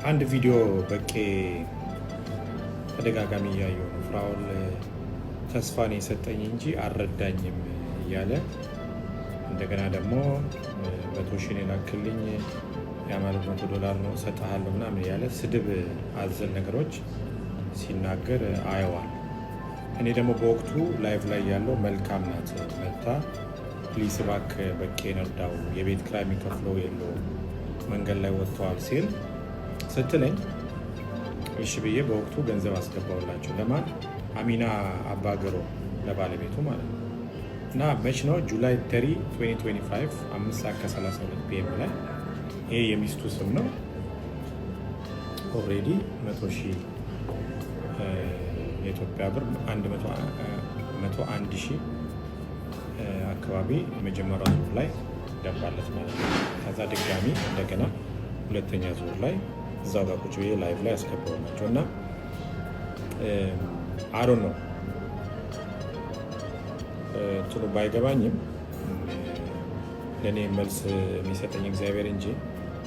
አንድ ቪዲዮ በቄ ተደጋጋሚ እያየሁ ነው። ፍራኦል ተስፋን የሰጠኝ እንጂ አልረዳኝም እያለ እንደገና ደግሞ 100 ሺህ የላክልኝ ያ ማለት $100 ነው እሰጥሃለሁ ምናምን እያለ ስድብ አዘል ነገሮች ሲናገር አየዋል። እኔ ደግሞ በወቅቱ ላይቭ ላይ ያለው መልካም ናት መታ ፕሊስ እባክህ በቄን እርዳው የቤት ኪራይ የሚከፍለው የለውም መንገድ ላይ ወጥተዋል ሲል ስትለኝ እሺ ብዬ በወቅቱ ገንዘብ አስገባውላቸው። ለማን? አሚና አባገሮ ለባለቤቱ ማለት ነው። እና መች ነው? ጁላይ 3 2025 5:32 PM ላይ ይሄ የሚስቱ ስም ነው። ኦልሬዲ 100 ሺህ የኢትዮጵያ ብር 101 ሺህ አካባቢ የመጀመሪያው ዙር ላይ ገባለት ማለት ነው። ከዛ ድጋሚ እንደገና ሁለተኛ ዙር ላይ እዛው ጋር ቁጭ ብዬ ላይቭ ላይ ያስገባው ናቸው እና አሮን ነው እንትኑ ባይገባኝም ለእኔ መልስ የሚሰጠኝ እግዚአብሔር እንጂ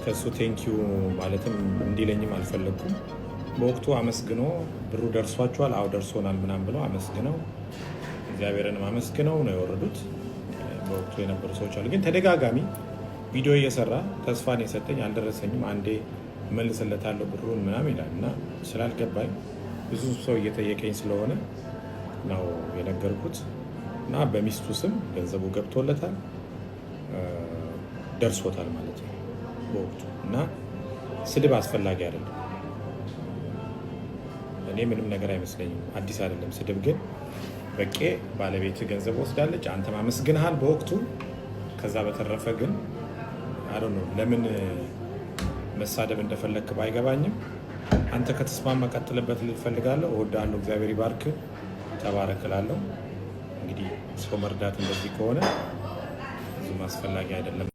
ከእሱ ቴንኪዩ ማለትም እንዲለኝም አልፈለግኩም። በወቅቱ አመስግኖ ብሩ ደርሷቸዋል፣ አዎ ደርሶናል ምናምን ብለው አመስግነው እግዚአብሔርንም አመስግነው ነው የወረዱት። በወቅቱ የነበሩ ሰዎች አሉ። ግን ተደጋጋሚ ቪዲዮ እየሰራ ተስፋን የሰጠኝ አልደረሰኝም፣ አንዴ መልስለታለሁ ብሩን ምናምን ይላል እና ስላልገባኝ ብዙ ሰው እየጠየቀኝ ስለሆነ ነው የነገርኩት እና በሚስቱ ስም ገንዘቡ ገብቶለታል፣ ደርሶታል ማለት ነው በወቅቱ እና ስድብ አስፈላጊ አይደለም። እኔ ምንም ነገር አይመስለኝም፣ አዲስ አይደለም ስድብ። ግን በቄ ባለቤት ገንዘብ ወስዳለች፣ አንተም አመስግንሃል በወቅቱ። ከዛ በተረፈ ግን አይ ነው ለምን መሳደብ እንደፈለክ ባይገባኝም አንተ ከተስማማ ቀጥልበት ልል ፈልጋለሁ። እወዳለሁ። እግዚአብሔር ይባርክ፣ ተባረክላለሁ። እንግዲህ ሰው መርዳት እንደዚህ ከሆነ ብዙም አስፈላጊ አይደለም።